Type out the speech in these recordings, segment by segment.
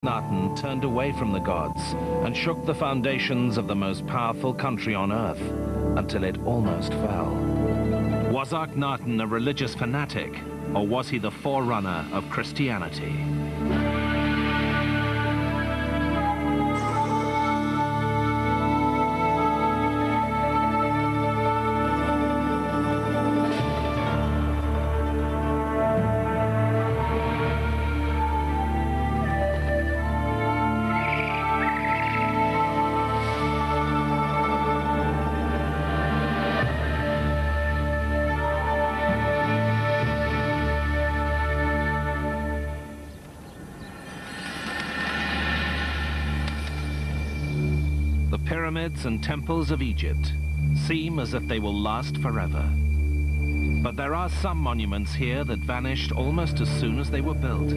AKHENATON turned away from the gods and shook the foundations of the most powerful country on earth until it almost fell. Was AKHENATON a religious fanatic, or was he the forerunner of Christianity? The pyramids and temples of Egypt seem as if they will last forever. But there are some monuments here that vanished almost as soon as they were built.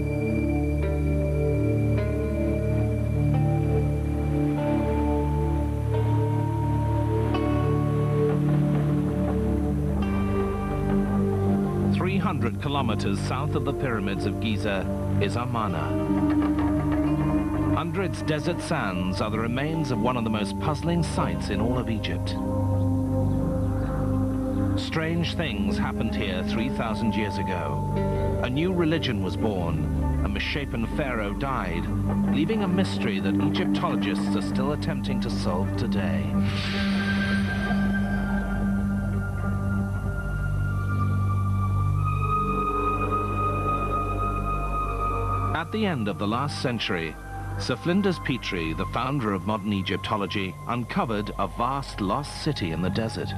Kilometers south of the pyramids of Giza is Amarna. Under its desert sands are the remains of one of the most puzzling sights in all of Egypt. Strange things happened here 3,000 years ago. A new religion was born. A misshapen pharaoh died, leaving a mystery that Egyptologists are still attempting to solve today. At the end of the last century, Sir Flinders Petrie, the founder of modern Egyptology, uncovered a vast lost city in the desert.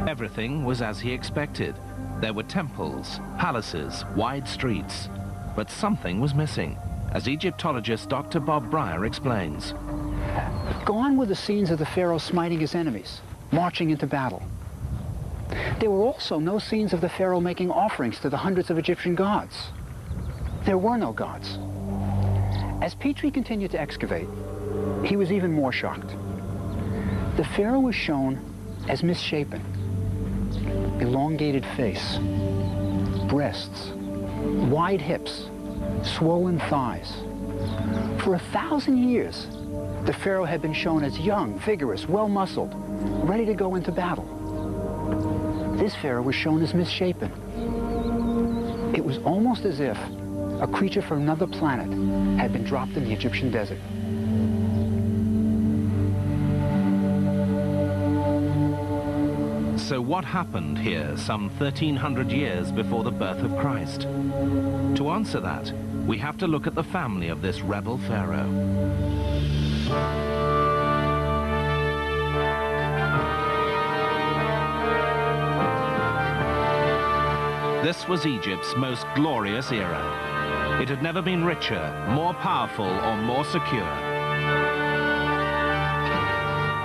Everything was as he expected. There were temples, palaces, wide streets, but something was missing, as Egyptologist Dr. Bob Breyer explains. Gone were the scenes of the pharaoh smiting his enemies, marching into battle. There were also no scenes of the pharaoh making offerings to the hundreds of Egyptian gods. There were no gods. As Petrie continued to excavate, he was even more shocked. The pharaoh was shown as misshapen. Elongated face, breasts, wide hips, swollen thighs. For 1,000 years, the pharaoh had been shown as young, vigorous, well-muscled, ready to go into battle. This pharaoh was shown as misshapen. It was almost as if a creature from another planet had been dropped in the Egyptian desert. So what happened here some 1,300 years before the birth of Christ? To answer that, we have to look at the family of this rebel pharaoh. This was Egypt's most glorious era. It had never been richer, more powerful, or more secure.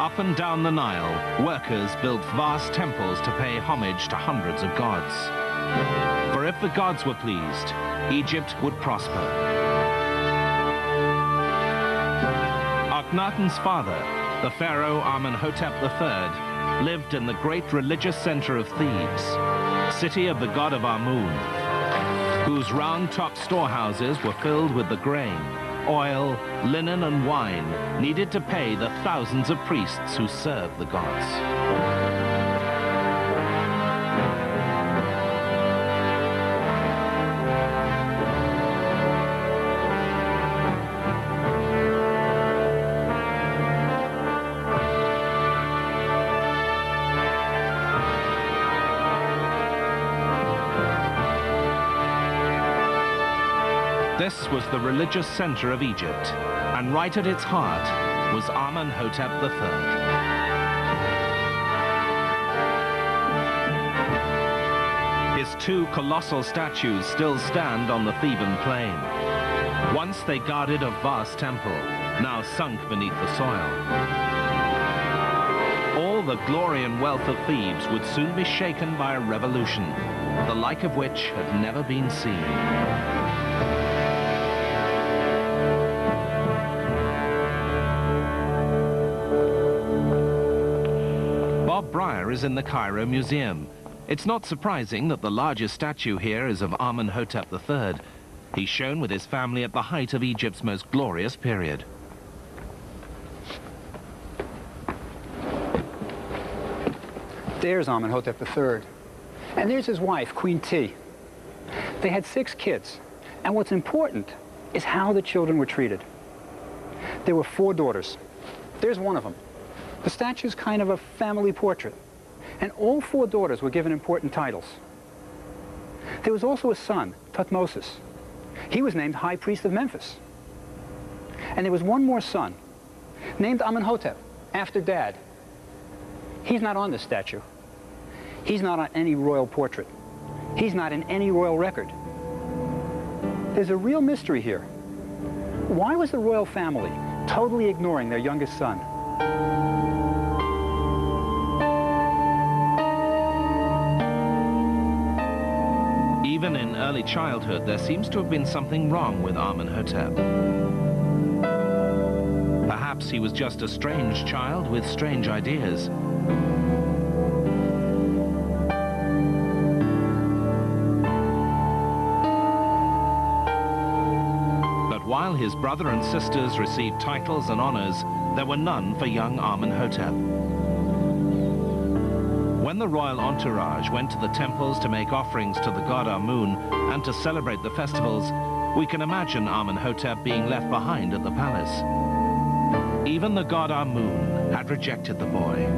Up and down the Nile, workers built vast temples to pay homage to hundreds of gods. For if the gods were pleased, Egypt would prosper. Akhenaton's father, the pharaoh Amenhotep III, lived in the great religious center of Thebes, city of the god of Amun, whose round-topped storehouses were filled with the grain, oil, linen, and wine needed to pay the thousands of priests who served the gods. This was the religious center of Egypt, and right at its heart was Amenhotep III. His two colossal statues still stand on the Theban plain. Once they guarded a vast temple, now sunk beneath the soil. All the glory and wealth of Thebes would soon be shaken by a revolution, the like of which had never been seen. Bob Breyer is in the Cairo Museum. It's not surprising that the largest statue here is of Amenhotep III. He's shown with his family at the height of Egypt's most glorious period. There's Amenhotep III. And there's his wife, Queen T. They had 6 kids. And what's important is how the children were treated. There were 4 daughters. There's one of them. The statue's kind of a family portrait. And all 4 daughters were given important titles. There was also a son, Thutmosis. He was named High Priest of Memphis. And there was one more son, named Amenhotep, after Dad. He's not on this statue. He's not on any royal portrait. He's not in any royal record. There's a real mystery here. Why was the royal family totally ignoring their youngest son? Even in early childhood, there seems to have been something wrong with Amenhotep. Perhaps he was just a strange child with strange ideas. But while his brother and sisters received titles and honors, there were none for young Amenhotep. When the royal entourage went to the temples to make offerings to the god Amun and to celebrate the festivals, we can imagine Amenhotep being left behind at the palace. Even the god Amun had rejected the boy.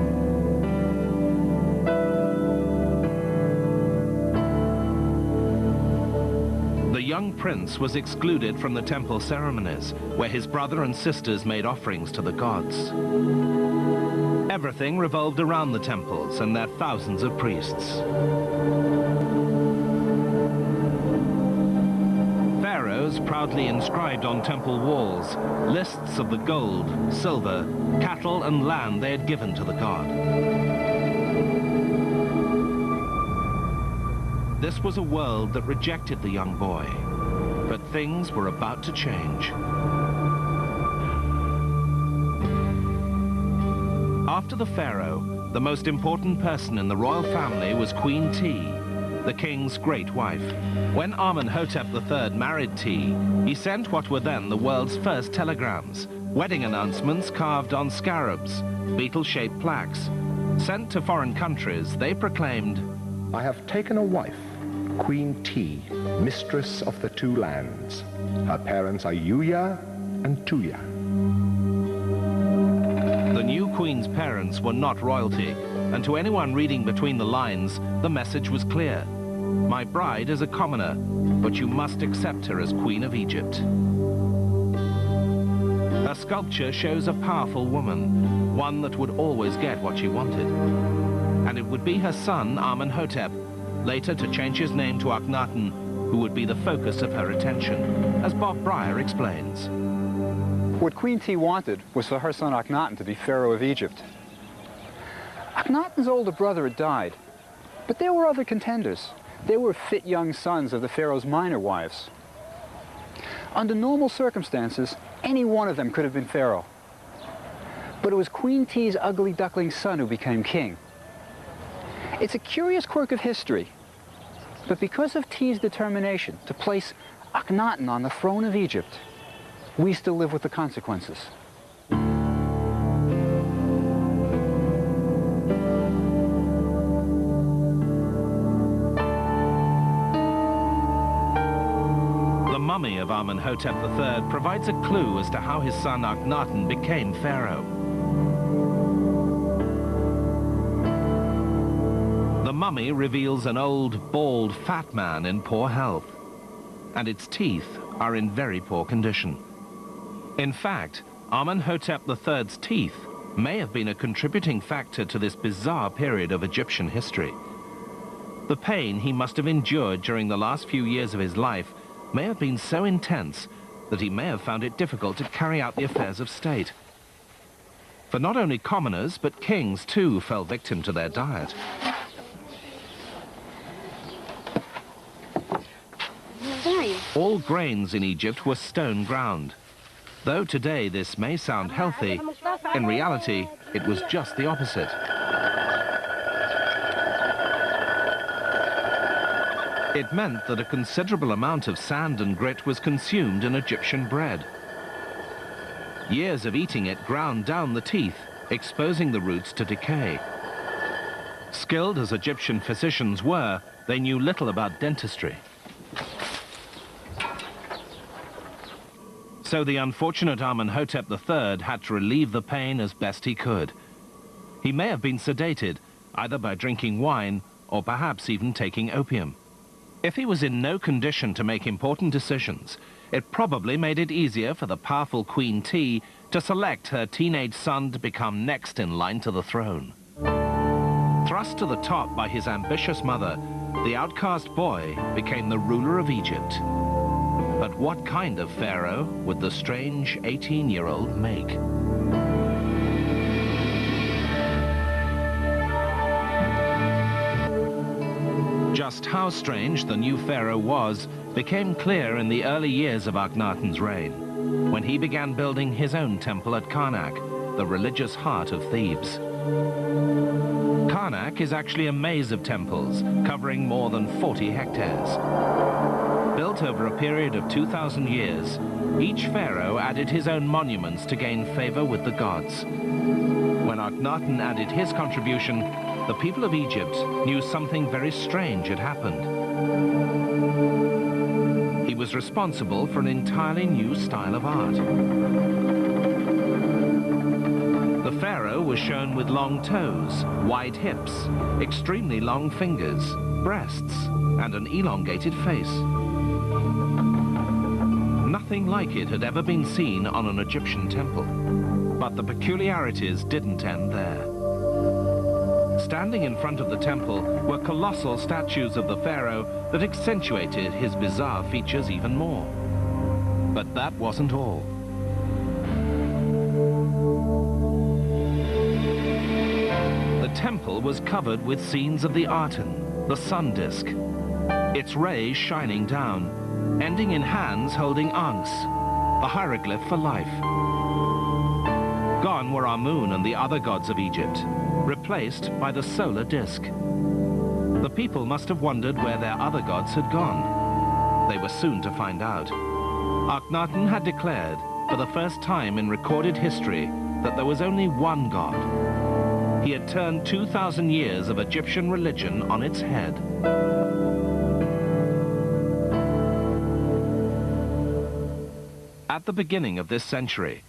The young prince was excluded from the temple ceremonies, where his brother and sisters made offerings to the gods. Everything revolved around the temples and their thousands of priests. Pharaohs proudly inscribed on temple walls lists of the gold, silver, cattle and land they had given to the god. This was a world that rejected the young boy, but things were about to change. After the pharaoh, the most important person in the royal family was Queen T, the king's great wife. When Amenhotep III married T, he sent what were then the world's first telegrams, wedding announcements carved on scarabs, beetle-shaped plaques. Sent to foreign countries, they proclaimed, "I have taken a wife, Queen T, mistress of the 2 lands. Her parents are Yuya and Tuya." The new queen's parents were not royalty, and to anyone reading between the lines, the message was clear. My bride is a commoner, but you must accept her as Queen of Egypt. Her sculpture shows a powerful woman, one that would always get what she wanted. And it would be her son, Amenhotep, later to change his name to Akhenaton, who would be the focus of her attention, as Bob Breyer explains. What Queen T wanted was for her son Akhenaton to be Pharaoh of Egypt. Akhenaton's older brother had died, but there were other contenders. There were fit young sons of the Pharaoh's minor wives. Under normal circumstances, any one of them could have been Pharaoh. But it was Queen T's ugly duckling son who became king. It's a curious quirk of history, but because of T's determination to place Akhenaton on the throne of Egypt, we still live with the consequences. The mummy of Amenhotep III provides a clue as to how his son Akhenaton became pharaoh. The mummy reveals an old, bald, fat man in poor health, and its teeth are in very poor condition. In fact, Amenhotep III's teeth may have been a contributing factor to this bizarre period of Egyptian history. The pain he must have endured during the last few years of his life may have been so intense that he may have found it difficult to carry out the affairs of state. For not only commoners, but kings too fell victim to their diet. All grains in Egypt were stone ground. Though today this may sound healthy, in reality, it was just the opposite. It meant that a considerable amount of sand and grit was consumed in Egyptian bread. Years of eating it ground down the teeth, exposing the roots to decay. Skilled as Egyptian physicians were, they knew little about dentistry. So the unfortunate Amenhotep III had to relieve the pain as best he could. He may have been sedated, either by drinking wine or perhaps even taking opium. If he was in no condition to make important decisions, it probably made it easier for the powerful Queen T to select her teenage son to become next in line to the throne. Thrust to the top by his ambitious mother, the outcast boy became the ruler of Egypt. But what kind of pharaoh would the strange 18-year-old make? Just how strange the new pharaoh was became clear in the early years of Akhenaton's reign, when he began building his own temple at Karnak, the religious heart of Thebes. Karnak is actually a maze of temples covering more than 40 hectares. Built over a period of 2,000 years, each pharaoh added his own monuments to gain favor with the gods. When Akhenaton added his contribution, the people of Egypt knew something very strange had happened. He was responsible for an entirely new style of art. The pharaoh was shown with long toes, wide hips, extremely long fingers, breasts, and an elongated face. Nothing like it had ever been seen on an Egyptian temple. But the peculiarities didn't end there. Standing in front of the temple were colossal statues of the pharaoh that accentuated his bizarre features even more. But that wasn't all. The temple was covered with scenes of the Aten, the sun disk, its rays shining down, ending in hands holding Ankhs, the hieroglyph for life. Gone were Amun and the other gods of Egypt, replaced by the solar disk. The people must have wondered where their other gods had gone. They were soon to find out. Akhenaton had declared, for the first time in recorded history, that there was only one god. He had turned 2,000 years of Egyptian religion on its head. At the beginning of this century,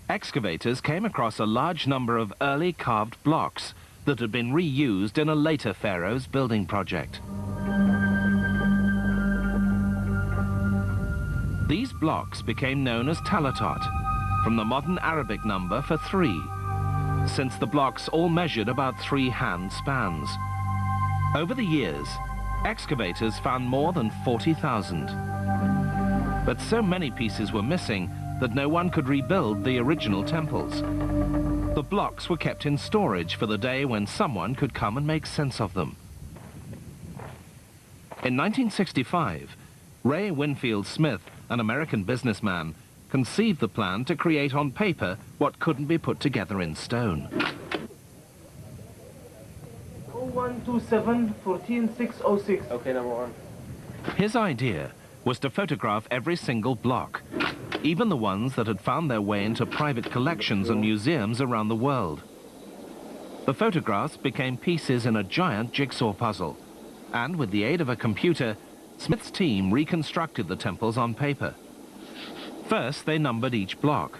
excavators came across a large number of early carved blocks that had been reused in a later pharaoh's building project. These blocks became known as talatot, from the modern Arabic number for 3, since the blocks all measured about 3 hand spans. Over the years, excavators found more than 40,000. But so many pieces were missing that no one could rebuild the original temples. The blocks were kept in storage for the day when someone could come and make sense of them. In 1965, Ray Winfield Smith, an American businessman, conceived the plan to create on paper what couldn't be put together in stone. 0127-14606. Okay, number 1. His idea was to photograph every single block, even the ones that had found their way into private collections and museums around the world. The photographs became pieces in a giant jigsaw puzzle, and with the aid of a computer, Smith's team reconstructed the temples on paper. First, they numbered each block.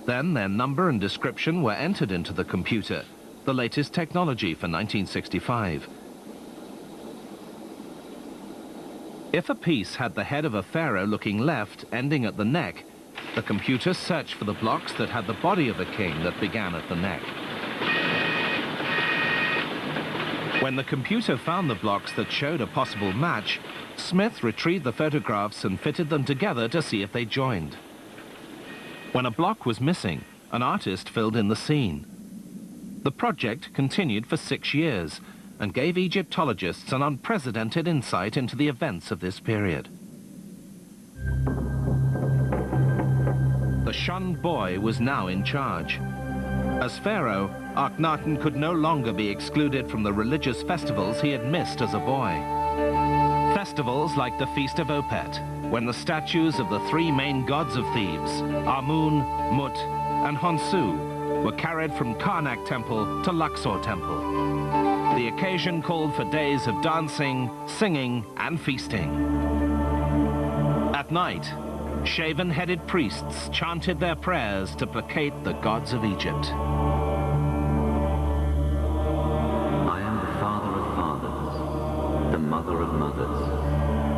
Then their number and description were entered into the computer, the latest technology for 1965. If a piece had the head of a pharaoh looking left, ending at the neck, the computer searched for the blocks that had the body of a king that began at the neck. When the computer found the blocks that showed a possible match, Smith retrieved the photographs and fitted them together to see if they joined. When a block was missing, an artist filled in the scene. The project continued for 6 years and gave Egyptologists an unprecedented insight into the events of this period. The shunned boy was now in charge. As pharaoh, Akhenaton could no longer be excluded from the religious festivals he had missed as a boy. Festivals like the Feast of Opet, when the statues of the three main gods of Thebes, Amun, Mut, and Honsu, were carried from Karnak Temple to Luxor Temple. The occasion called for days of dancing, singing, and feasting. At night, shaven-headed priests chanted their prayers to placate the gods of Egypt. I am the father of fathers, the mother of mothers,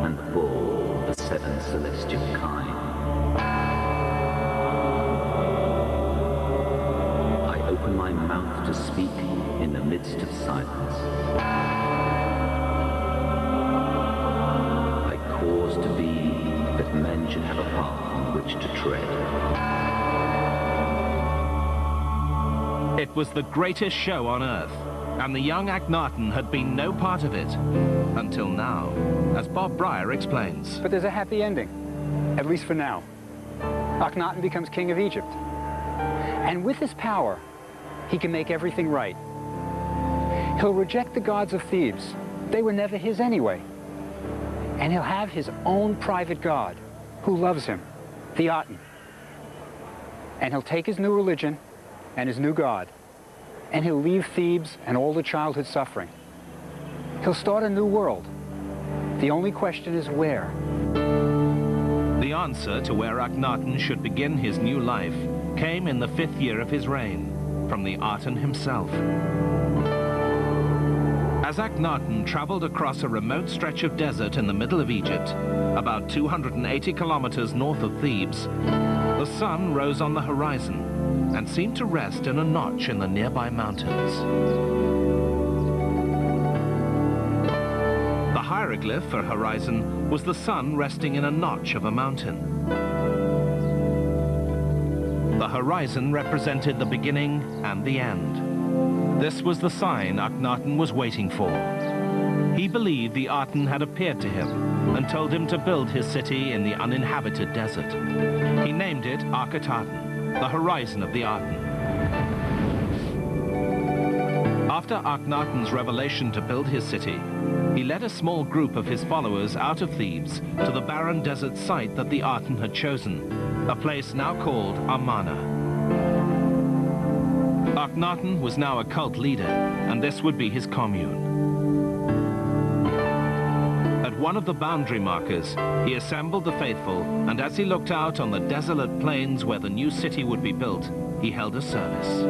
and the ball of the seven celestial kind. I open my mouth to speak in the midst of silence. I cause to be that men should have a path on which to tread. It was the greatest show on earth, and the young Akhenaton had been no part of it until now, as Bob Breyer explains. But there's a happy ending, at least for now. Akhenaton becomes king of Egypt. And with his power, he can make everything right. He'll reject the gods of Thebes. They were never his anyway. And he'll have his own private god who loves him, the Aten. And he'll take his new religion and his new god, and he'll leave Thebes and all the childhood suffering. He'll start a new world. The only question is where. The answer to where Akhenaton should begin his new life came in the 5th year of his reign, from the Aten himself. As Akhenaton traveled across a remote stretch of desert in the middle of Egypt, about 280 kilometers north of Thebes, the sun rose on the horizon and seemed to rest in a notch in the nearby mountains. The hieroglyph for horizon was the sun resting in a notch of a mountain. The horizon represented the beginning and the end. This was the sign Akhenaton was waiting for. He believed the Aten had appeared to him and told him to build his city in the uninhabited desert. He named it AKHENATON, the horizon of the Aten. After Akhenaton's revelation to build his city, he led a small group of his followers out of Thebes to the barren desert site that the Aten had chosen, a place now called Amarna. Akhenaton was now a cult leader, and this would be his commune. At one of the boundary markers, he assembled the faithful, and as he looked out on the desolate plains where the new city would be built, he held a service.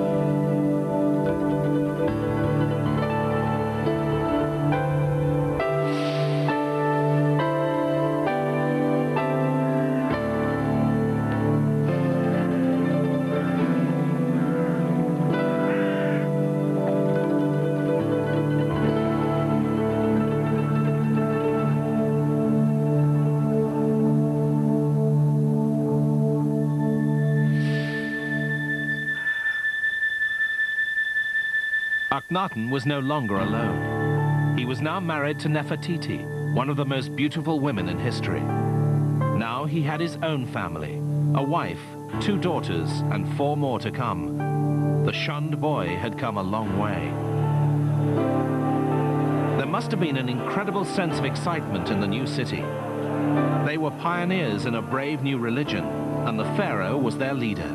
Akhenaton was no longer alone. He was now married to Nefertiti, one of the most beautiful women in history. Now he had his own family, a wife, 2 daughters, and 4 more to come. The shunned boy had come a long way. There must have been an incredible sense of excitement in the new city. They were pioneers in a brave new religion, and the Pharaoh was their leader.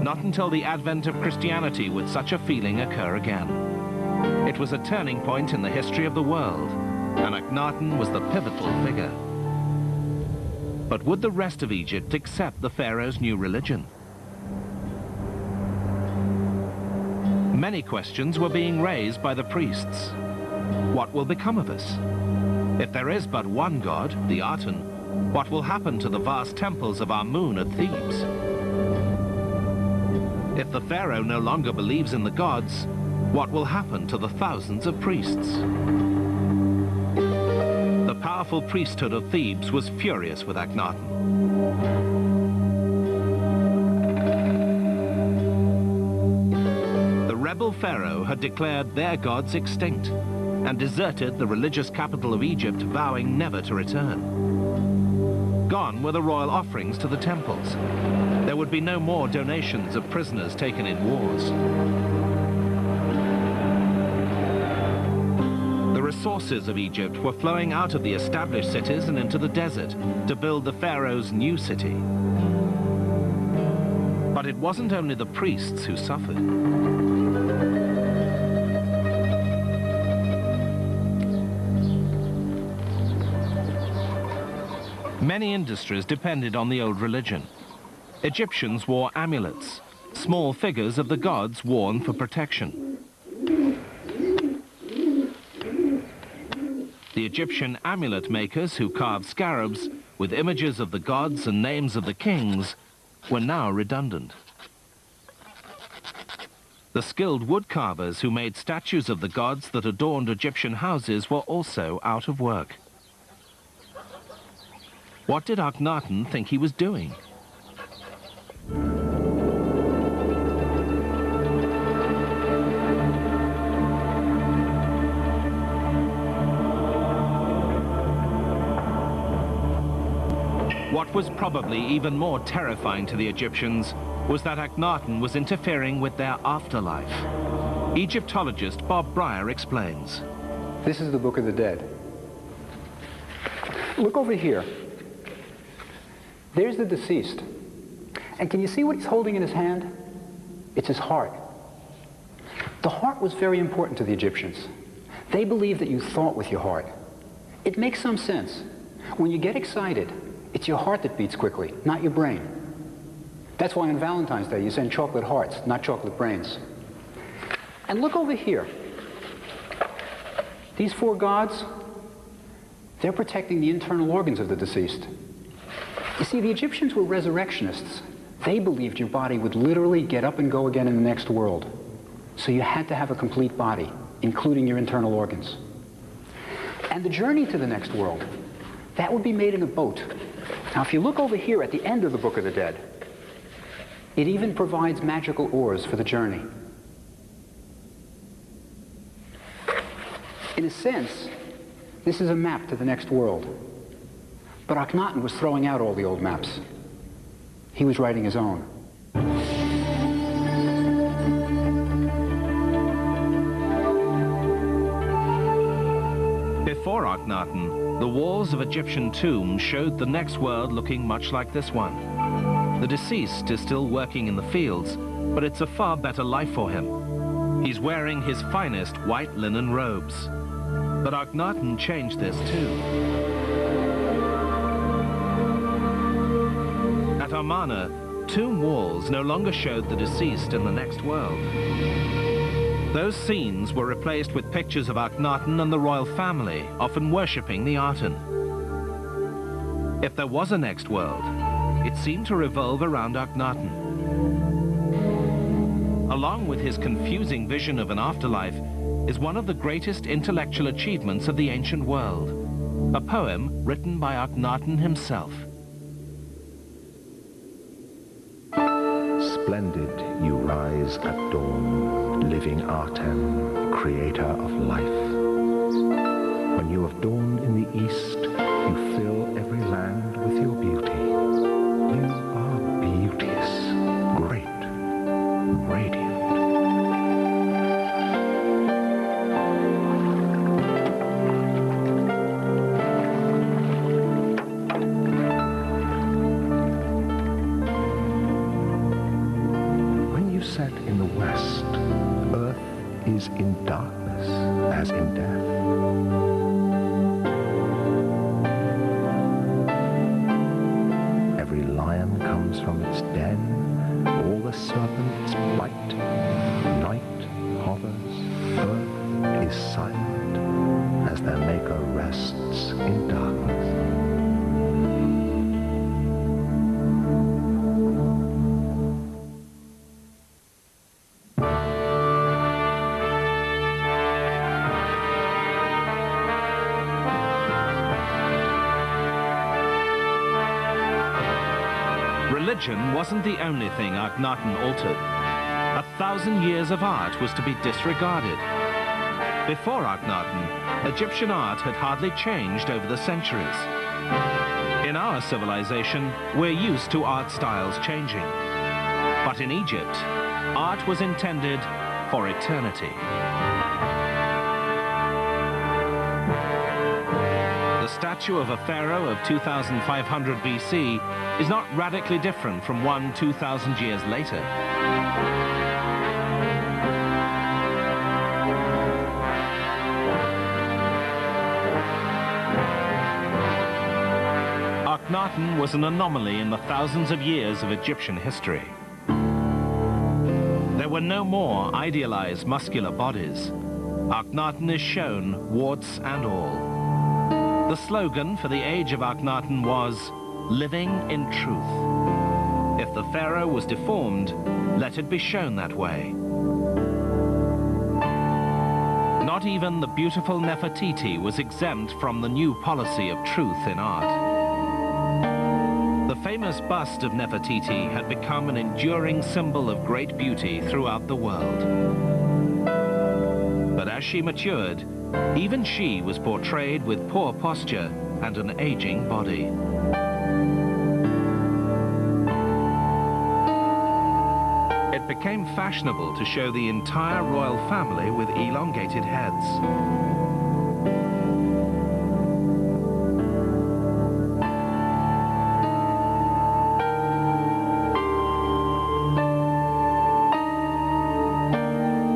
Not until the advent of Christianity would such a feeling occur again. It was a turning point in the history of the world, and Akhenaton was the pivotal figure. But would the rest of Egypt accept the Pharaoh's new religion? Many questions were being raised by the priests. What will become of us? If there is but one god, the Aten, what will happen to the vast temples of Amun at Thebes? If the Pharaoh no longer believes in the gods, what will happen to the thousands of priests? The powerful priesthood of Thebes was furious with Akhenaton. The rebel Pharaoh had declared their gods extinct and deserted the religious capital of Egypt, vowing never to return. Gone were the royal offerings to the temples. There would be no more donations of prisoners taken in wars. The resources of Egypt were flowing out of the established cities and into the desert to build the pharaoh's new city. But it wasn't only the priests who suffered. Many industries depended on the old religion. Egyptians wore amulets, small figures of the gods worn for protection. The Egyptian amulet makers who carved scarabs with images of the gods and names of the kings were now redundant. The skilled wood carvers who made statues of the gods that adorned Egyptian houses were also out of work. What did Akhenaton think he was doing? What was probably even more terrifying to the Egyptians was that Akhenaton was interfering with their afterlife. Egyptologist Bob Breyer explains. This is the Book of the Dead. Look over here. There's the deceased. And can you see what he's holding in his hand? It's his heart. The heart was very important to the Egyptians. They believed that you thought with your heart. It makes some sense. When you get excited, it's your heart that beats quickly, not your brain. That's why on Valentine's Day you send chocolate hearts, not chocolate brains. And look over here. These four gods, they're protecting the internal organs of the deceased. You see, the Egyptians were resurrectionists. They believed your body would literally get up and go again in the next world. So you had to have a complete body, including your internal organs. And the journey to the next world, that would be made in a boat. Now, if you look over here at the end of the Book of the Dead, it even provides magical oars for the journey. In a sense, this is a map to the next world. But Akhenaton was throwing out all the old maps. He was writing his own. Before Akhenaton, the walls of Egyptian tombs showed the next world looking much like this one. The deceased is still working in the fields, but it's a far better life for him. He's wearing his finest white linen robes. But Akhenaton changed this too. At Amarna, tomb walls no longer showed the deceased in the next world. Those scenes were replaced with pictures of Akhenaton and the royal family, often worshipping the Aten. If there was a next world, it seemed to revolve around Akhenaton. Along with his confusing vision of an afterlife is one of the greatest intellectual achievements of the ancient world, a poem written by Akhenaton himself. Splendid you rise at dawn, living Aten, creator of life. When you have dawned in the east, you fill every land with your beauty. You are beauteous, great, radiant. Set in the west, earth is in darkness as in death. Every lion comes from its den, all the serpents bite, night hovers, earth is silent as their maker rests in darkness. Religion wasn't the only thing Akhenaton altered. 1,000 years of art was to be disregarded. Before Akhenaton, Egyptian art had hardly changed over the centuries. In our civilization, we're used to art styles changing. But in Egypt, art was intended for eternity. statue of a pharaoh of 2500 BC is not radically different from one 2,000 years later. Akhenaton was an anomaly in the thousands of years of Egyptian history. There were no more idealized muscular bodies. Akhenaton is shown, warts and all. The slogan for the age of Akhenaton was, "Living in truth." If the pharaoh was deformed, let it be shown that way. Not even the beautiful Nefertiti was exempt from the new policy of truth in art. The famous bust of Nefertiti had become an enduring symbol of great beauty throughout the world. But as she matured, even she was portrayed with poor posture and an aging body. It became fashionable to show the entire royal family with elongated heads.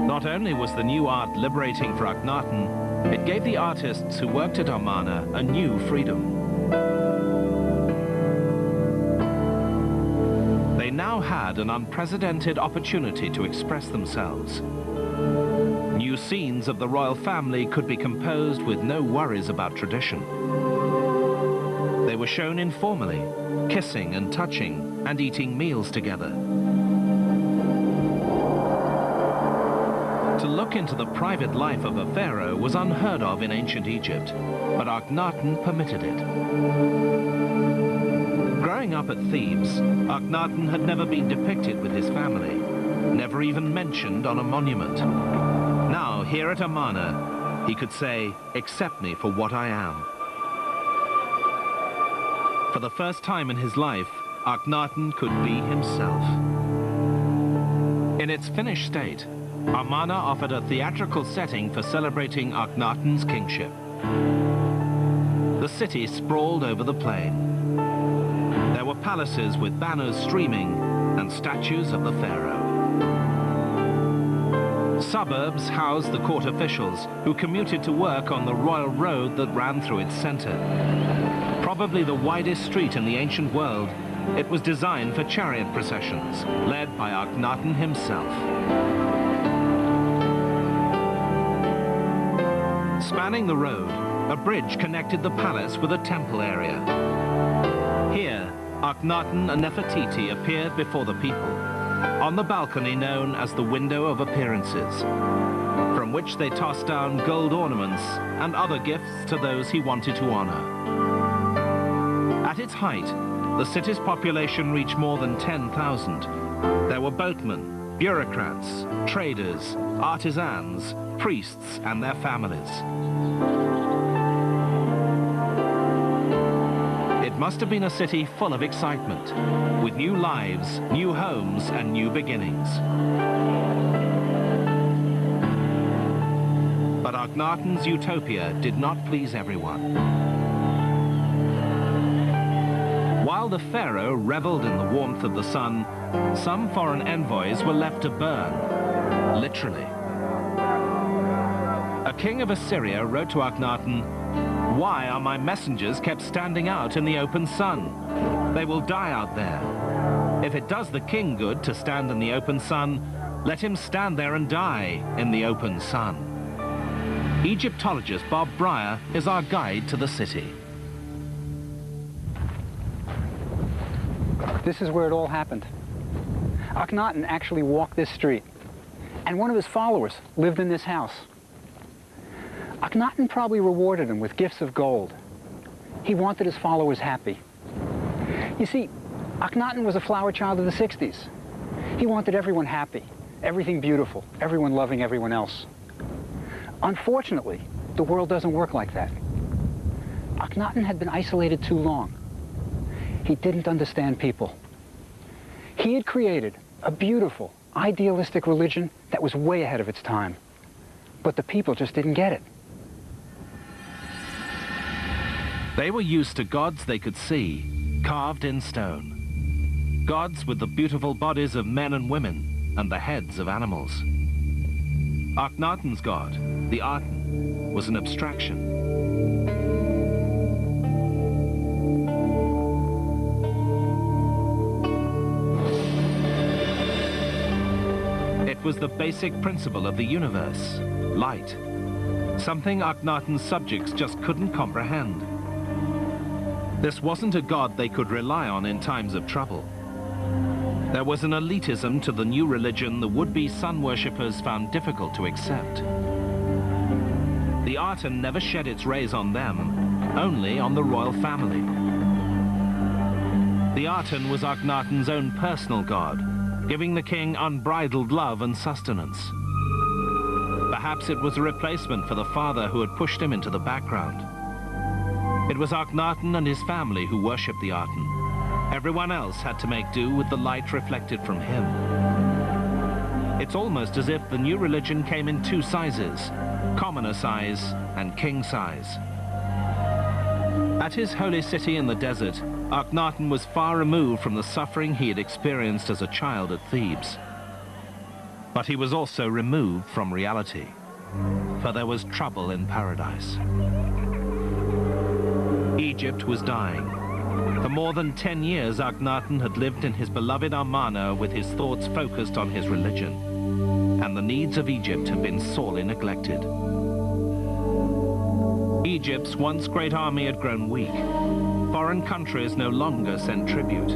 Not only was the new art liberating for Akhenaton, it gave the artists who worked at Amarna a new freedom. They now had an unprecedented opportunity to express themselves. New scenes of the royal family could be composed with no worries about tradition. They were shown informally, kissing and touching and eating meals together. To look into the private life of a pharaoh was unheard of in ancient Egypt, but Akhenaton permitted it. Growing up at Thebes, Akhenaton had never been depicted with his family, never even mentioned on a monument. Now, here at Amarna, he could say, "Accept me for what I am." For the first time in his life, Akhenaton could be himself. In its finished state, Amarna offered a theatrical setting for celebrating Akhenaton's kingship. The city sprawled over the plain. There were palaces with banners streaming and statues of the pharaoh. Suburbs housed the court officials who commuted to work on the royal road that ran through its center. Probably the widest street in the ancient world, it was designed for chariot processions, led by Akhenaton himself. Spanning the road, a bridge connected the palace with a temple area. Here, Akhenaton and Nefertiti appeared before the people, on the balcony known as the Window of Appearances, from which they tossed down gold ornaments and other gifts to those he wanted to honor. At its height, the city's population reached more than 10,000. There were boatmen, bureaucrats, traders, artisans, priests and their families. It must have been a city full of excitement, with new lives, new homes and new beginnings. But Akhenaton's utopia did not please everyone. While the pharaoh reveled in the warmth of the sun, some foreign envoys were left to burn, literally. A king of Assyria wrote to Akhenaton, "Why are my messengers kept standing out in the open sun? They will die out there. If it does the king good to stand in the open sun, let him stand there and die in the open sun." Egyptologist Bob Breyer is our guide to the city. This is where it all happened. Akhenaton actually walked this street, and one of his followers lived in this house. Akhenaton probably rewarded him with gifts of gold. He wanted his followers happy. You see, Akhenaton was a flower child of the 60s. He wanted everyone happy, everything beautiful, everyone loving everyone else. Unfortunately, the world doesn't work like that. Akhenaton had been isolated too long. He didn't understand people. He had created a beautiful, idealistic religion that was way ahead of its time. But the people just didn't get it. They were used to gods they could see, carved in stone. Gods with the beautiful bodies of men and women and the heads of animals. Akhenaton's god, the Aten, was an abstraction. It was the basic principle of the universe, light, something Akhenaton's subjects just couldn't comprehend. This wasn't a god they could rely on in times of trouble. There was an elitism to the new religion the would-be sun worshippers found difficult to accept. The Aten never shed its rays on them, only on the royal family. The Aten was Akhenaton's own personal god, giving the king unbridled love and sustenance. Perhaps it was a replacement for the father who had pushed him into the background. It was Akhenaton and his family who worshipped the Aten. Everyone else had to make do with the light reflected from him. It's almost as if the new religion came in two sizes, commoner size and king size. At his holy city in the desert, Akhenaton was far removed from the suffering he had experienced as a child at Thebes. But he was also removed from reality, for there was trouble in paradise. Egypt was dying. For more than 10 years, Akhenaton had lived in his beloved Amarna with his thoughts focused on his religion, and the needs of Egypt had been sorely neglected. Egypt's once great army had grown weak. Foreign countries no longer sent tribute.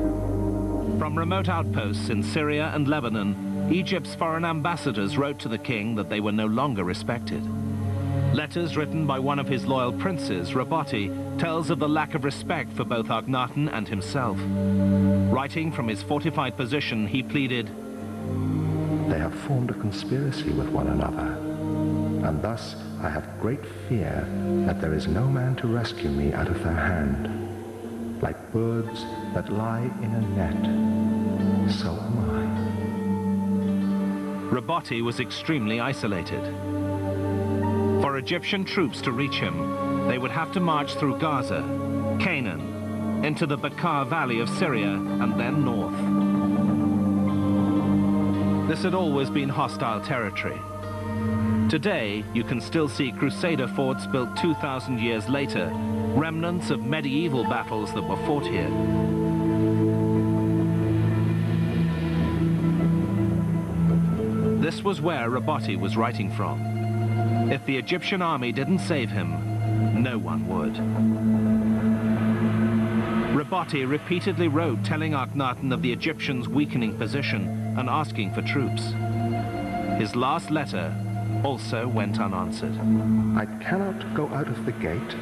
From remote outposts in Syria and Lebanon, Egypt's foreign ambassadors wrote to the king that they were no longer respected. Letters written by one of his loyal princes, Raboti, tells of the lack of respect for both Akhenaton and himself. Writing from his fortified position, he pleaded, "They have formed a conspiracy with one another, and thus I have great fear that there is no man to rescue me out of their hand. Like birds that lie in a net, so am I." Raboti was extremely isolated. For Egyptian troops to reach him, they would have to march through Gaza, Canaan, into the Bekaa Valley of Syria, and then north. This had always been hostile territory. Today, you can still see Crusader forts built 2,000 years later, remnants of medieval battles that were fought here. This was where Raboti was writing from. If the Egyptian army didn't save him, no one would. Raboti repeatedly wrote telling Akhenaton of the Egyptians' weakening position and asking for troops. His last letter also went unanswered. "I cannot go out of the gate,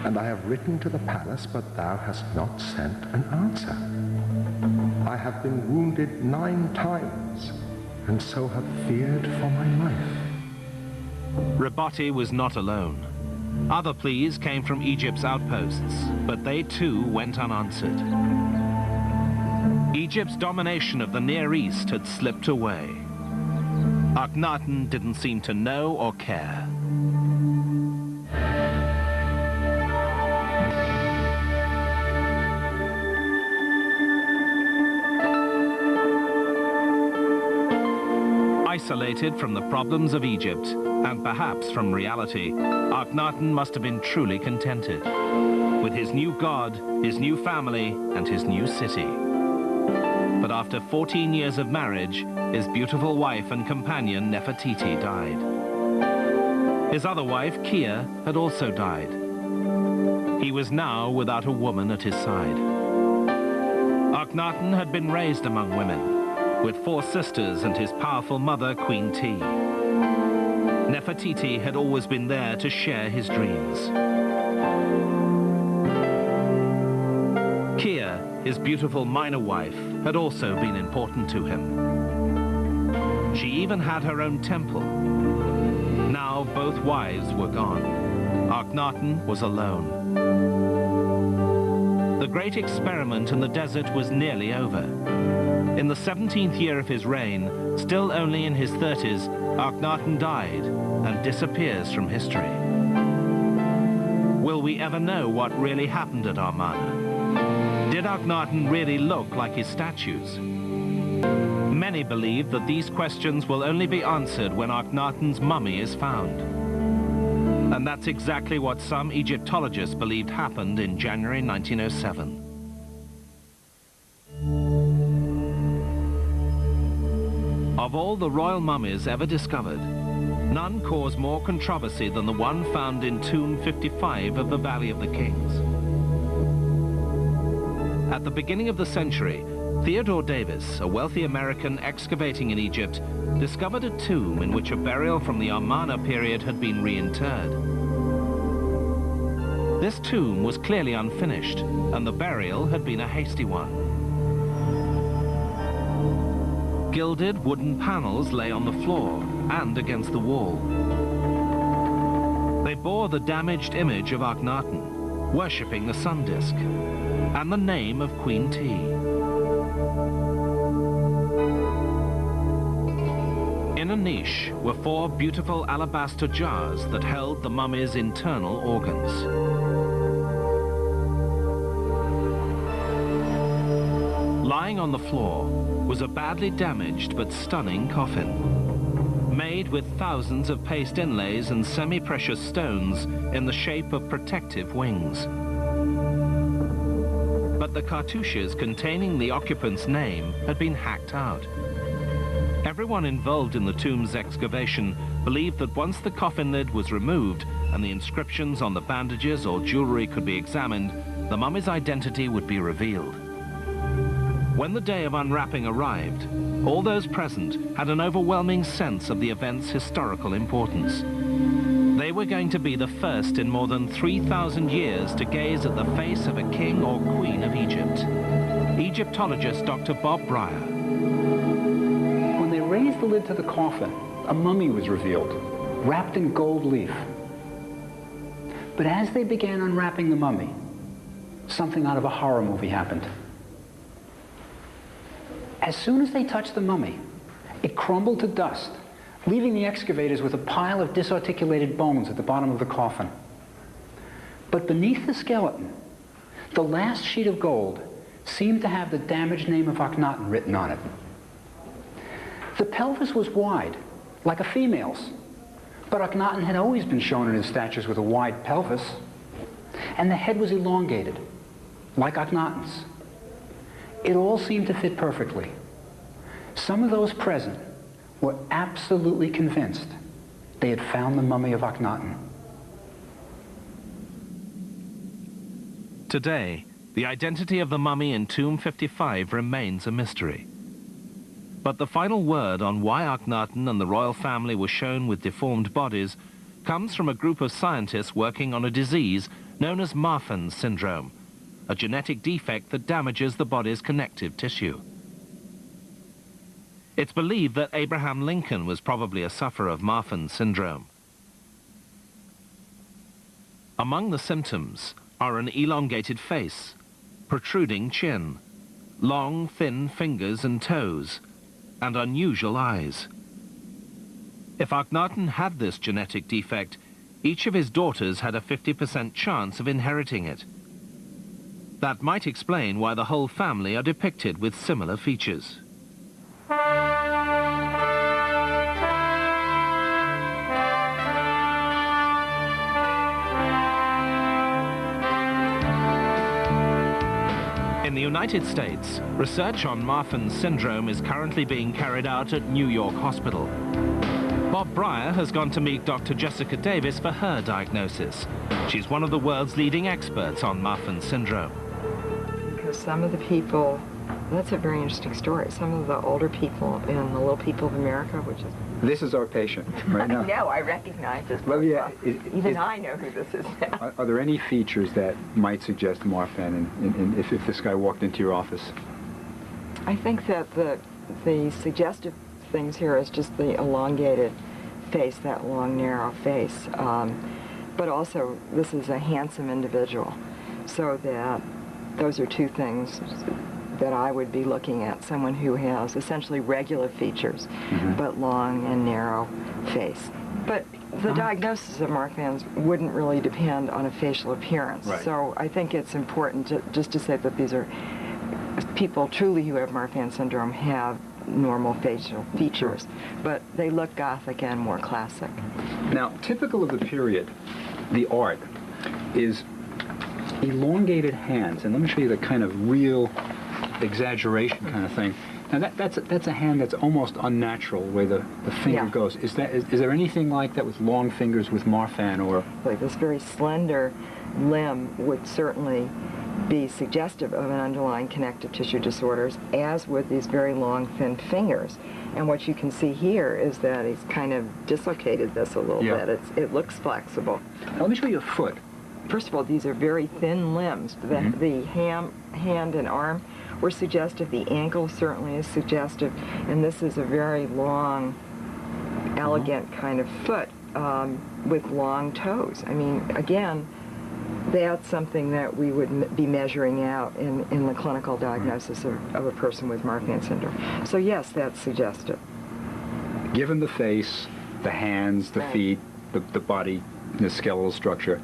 and I have written to the palace, but thou hast not sent an answer. I have been wounded 9 times, and so have feared for my life." Raboti was not alone. Other pleas came from Egypt's outposts, but they too went unanswered. Egypt's domination of the Near East had slipped away. Akhenaton didn't seem to know or care. Isolated from the problems of Egypt, and perhaps from reality, Akhenaton must have been truly contented with his new god, his new family, and his new city. But after 14 years of marriage, his beautiful wife and companion Nefertiti died. His other wife, Kia, had also died. He was now without a woman at his side. Akhenaton had been raised among women, with 4 sisters and his powerful mother, Queen T. Nefertiti had always been there to share his dreams. Kia, his beautiful minor wife, had also been important to him. She even had her own temple. Now both wives were gone. Akhenaton was alone. The great experiment in the desert was nearly over. In the 17th year of his reign, still only in his 30s, Akhenaton died and disappears from history. Will we ever know what really happened at Amarna? Did Akhenaton really look like his statues? Many believe that these questions will only be answered when Akhenaton's mummy is found. And that's exactly what some Egyptologists believed happened in January 1907. Of all the royal mummies ever discovered, none cause more controversy than the one found in tomb 55 of the Valley of the Kings. At the beginning of the century, Theodore Davis, a wealthy American excavating in Egypt, discovered a tomb in which a burial from the Amarna period had been reinterred. This tomb was clearly unfinished, and the burial had been a hasty one. Gilded wooden panels lay on the floor and against the wall. They bore the damaged image of Akhenaton, worshipping the sun disk, and the name of Queen T. In a niche were 4 beautiful alabaster jars that held the mummy's internal organs. Lying on the floor was a badly damaged but stunning coffin, made with thousands of paste inlays and semi-precious stones in the shape of protective wings. But the cartouches containing the occupant's name had been hacked out. Everyone involved in the tomb's excavation believed that once the coffin lid was removed and the inscriptions on the bandages or jewelry could be examined, the mummy's identity would be revealed. When the day of unwrapping arrived, all those present had an overwhelming sense of the event's historical importance. They were going to be the first in more than 3,000 years to gaze at the face of a king or queen of Egypt. Egyptologist Dr. Bob Breyer. When they raised the lid to the coffin, a mummy was revealed, wrapped in gold leaf. But as they began unwrapping the mummy, something out of a horror movie happened. As soon as they touched the mummy, it crumbled to dust, leaving the excavators with a pile of disarticulated bones at the bottom of the coffin. But beneath the skeleton, the last sheet of gold seemed to have the damaged name of Akhenaton written on it. The pelvis was wide, like a female's, but Akhenaton had always been shown in his statues with a wide pelvis, and the head was elongated, like Akhenaton's. It all seemed to fit perfectly. Some of those present were absolutely convinced they had found the mummy of Akhenaton. Today, the identity of the mummy in tomb 55 remains a mystery. But the final word on why Akhenaton and the royal family were shown with deformed bodies comes from a group of scientists working on a disease known as Marfan's syndrome, a genetic defect that damages the body's connective tissue. It's believed that Abraham Lincoln was probably a sufferer of Marfan's syndrome. Among the symptoms are an elongated face, protruding chin, long, thin fingers and toes, and unusual eyes. If Akhenaton had this genetic defect, each of his daughters had a 50% chance of inheriting it. That might explain why the whole family are depicted with similar features. In the United States, research on Marfan's syndrome is currently being carried out at New York Hospital. Bob Breyer has gone to meet Dr. Jessica Davis for her diagnosis. She's one of the world's leading experts on Marfan's syndrome. Because some of the people, that's a very interesting story, some of the older people in the Little People of America, which is... This is our patient right now. I know, I recognize this. Well, yeah, Even I know who this is now. Are there any features that might suggest Marfan if this guy walked into your office? I think that the suggestive things here is just the elongated face, that long, narrow face. But also, this is a handsome individual. So that those are two things that I would be looking at, someone who has essentially regular features, but long and narrow face. But the diagnosis of Marfan's wouldn't really depend on a facial appearance. Right. So I think it's important just to say that these are people truly who have Marfan syndrome have normal facial features, but they look Gothic and more classic. Now, typical of the period, the art, is elongated hands. And let me show you the kind of real exaggeration kind of thing. Now, that's a hand that's almost unnatural, the way the finger goes. Is there anything like that with long fingers with Marfan, or? Like this very slender limb would certainly be suggestive of an underlying connective tissue disorders, as with these very long, thin fingers. And what you can see here is that he's kind of dislocated this a little bit. It looks flexible. Now, let me show you a foot. First of all, these are very thin limbs. The hand and arm were suggestive. The ankle certainly is suggestive. And this is a very long, elegant kind of foot with long toes. I mean, again, that's something that we would be measuring out in the clinical diagnosis of a person with Marfan syndrome. So yes, that's suggestive. Given the face, the hands, the feet, the body, the skeletal structure,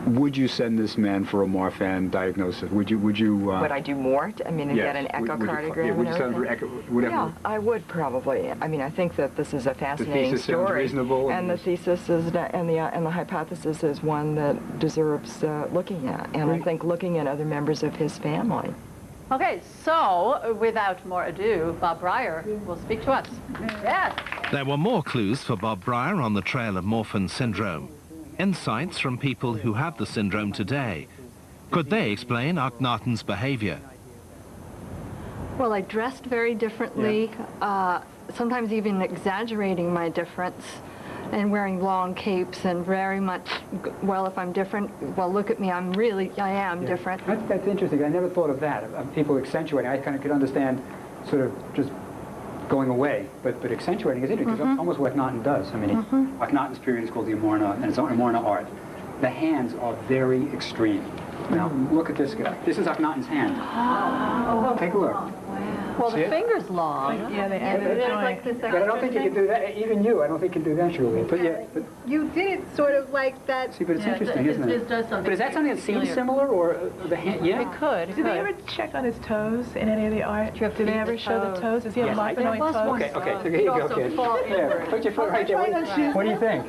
would you send this man for a Marfan diagnosis? Would you? Would I do more? I mean, and get an echocardiogram? Would you send for whatever? Yeah, I would probably. I mean, I think that this is a fascinating the thesis story. Sounds reasonable, and the thesis is and the hypothesis is one that deserves looking at. And I think looking at other members of his family. Okay, so without more ado, Bob Breyer will speak to us. Yes. There were more clues for Bob Breyer on the trail of Marfan syndrome. Insights from people who have the syndrome today. Could they explain Akhenaton's behavior? Well, I dressed very differently, sometimes even exaggerating my difference, and wearing long capes and very much, well, if I'm different, well, look at me, I am different. That's interesting. I never thought of that, of people accentuating. I kind of could understand sort of just going away, but accentuating is interesting, because almost what Akhenaton does. I mean, Akhenaton's period is called the Amarna, and it's Amarna art. The hands are very extreme. Now, look at this guy. This is Akhenaton's hand. Take a look. Well, the finger's long. Yeah, they added a joint. But I don't think you can do that. Even you, I don't think you can do that, Julie. But You did it sort of like that. See, but it's interesting, isn't it? It does something. But is that something that seems similar, or the hand? Yeah. It could. Did they ever check on his toes in any of the art? Did they ever show the toes? Does he have Marfanoid toes? Okay, so here you go, kid. There, put your foot right there. What do you think?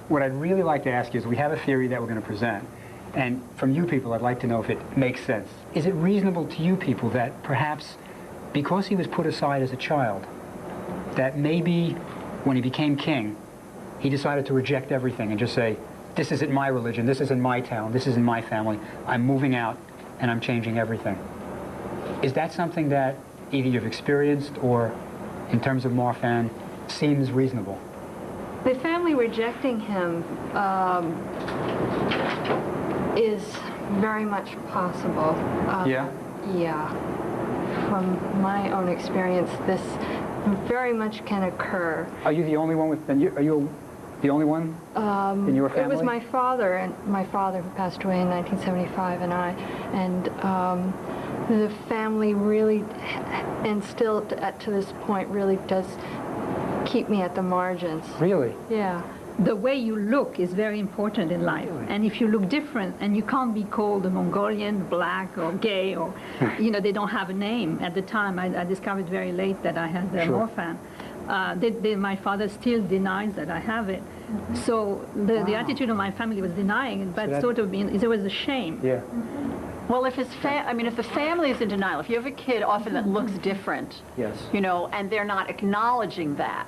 What I'd really like to ask you is, we have a theory that we're going to present, and from you people, I'd like to know if it makes sense. Is it reasonable to you people that perhaps, because he was put aside as a child, that maybe when he became king, he decided to reject everything and just say, this isn't my religion, this isn't my town, this isn't my family, I'm moving out and I'm changing everything? Is that something that either you've experienced or, in terms of Marfan, seems reasonable? The family rejecting him is very much possible. Yeah? Yeah. From my own experience, this very much can occur. Are you the only one with, are you the only one in your family? It was my father who passed away in 1975, and the family really, and still to this point, really does keep me at the margins. Really? Yeah. The way you look is very important in life. And if you look different, and you can't be called a Mongolian, black, or gay, or, you know, they don't have a name. At the time, I discovered very late that I had the Marfan. My father still denies that I have it. So the attitude of my family was denying it, but sort of there was a shame. Yeah. Well, if if the family is in denial, if you have a kid often that looks different, you know, and they're not acknowledging that,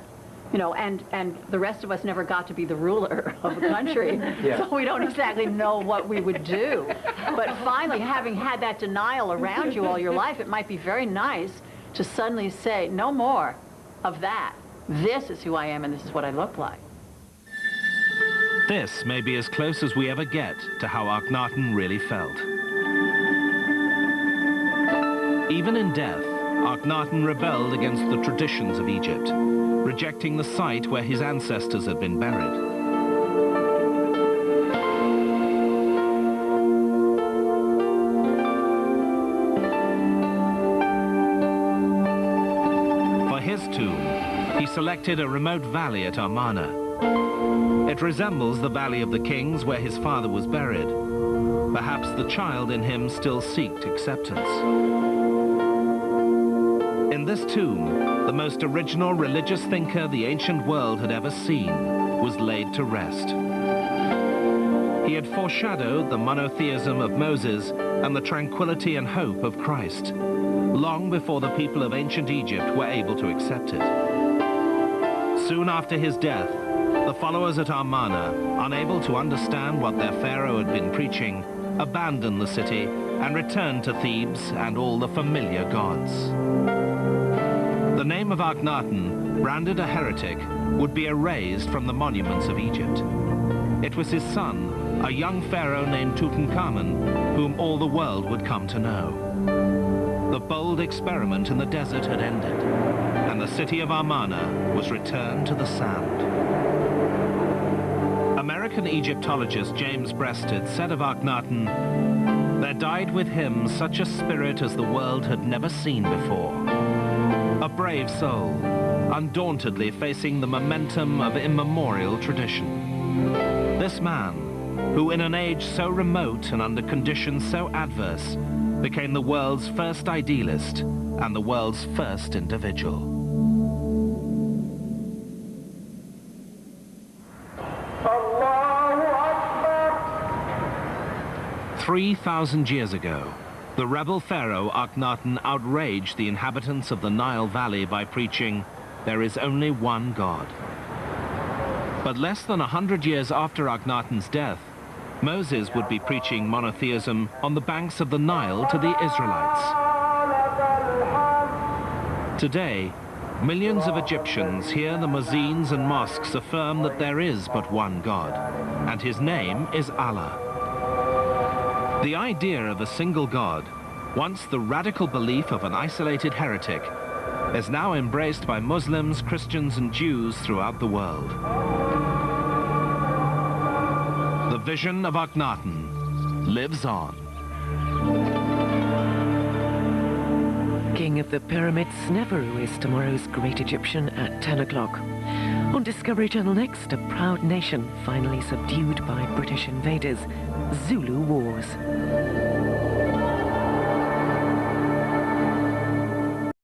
you know, and the rest of us never got to be the ruler of the country, so we don't exactly know what we would do. But finally, having had that denial around you all your life, it might be very nice to suddenly say, no more of that. This is who I am and this is what I look like. This may be as close as we ever get to how Akhenaton really felt. Even in death, Akhenaton rebelled against the traditions of Egypt, rejecting the site where his ancestors had been buried. For his tomb, he selected a remote valley at Amarna. It resembles the Valley of the Kings where his father was buried. Perhaps the child in him still seeked acceptance. In this tomb, the most original religious thinker the ancient world had ever seen was laid to rest. He had foreshadowed the monotheism of Moses and the tranquility and hope of Christ, long before the people of ancient Egypt were able to accept it. Soon after his death, the followers at Amarna, unable to understand what their pharaoh had been preaching, abandoned the city and returned to Thebes and all the familiar gods. The name of Akhenaton, branded a heretic, would be erased from the monuments of Egypt. It was his son, a young pharaoh named Tutankhamun, whom all the world would come to know. The bold experiment in the desert had ended, and the city of Amarna was returned to the sand. American Egyptologist James Breasted said of Akhenaton, "There died with him such a spirit as the world had never seen before. A brave soul, undauntedly facing the momentum of immemorial tradition. This man, who in an age so remote and under conditions so adverse, became the world's first idealist and the world's first individual." 3,000 years ago, the rebel pharaoh Akhenaton outraged the inhabitants of the Nile Valley by preaching, "There is only one God." But less than 100 years after Akhenaton's death, Moses would be preaching monotheism on the banks of the Nile to the Israelites. Today, millions of Egyptians hear the muezzins and mosques affirm that there is but one God, and his name is Allah. The idea of a single God, once the radical belief of an isolated heretic, is now embraced by Muslims, Christians, and Jews throughout the world. The vision of Akhenaton lives on. King of the Pyramids, Sneferu is tomorrow's great Egyptian at 10 o'clock. On Discovery Channel next, a proud nation finally subdued by British invaders. Zulu Wars.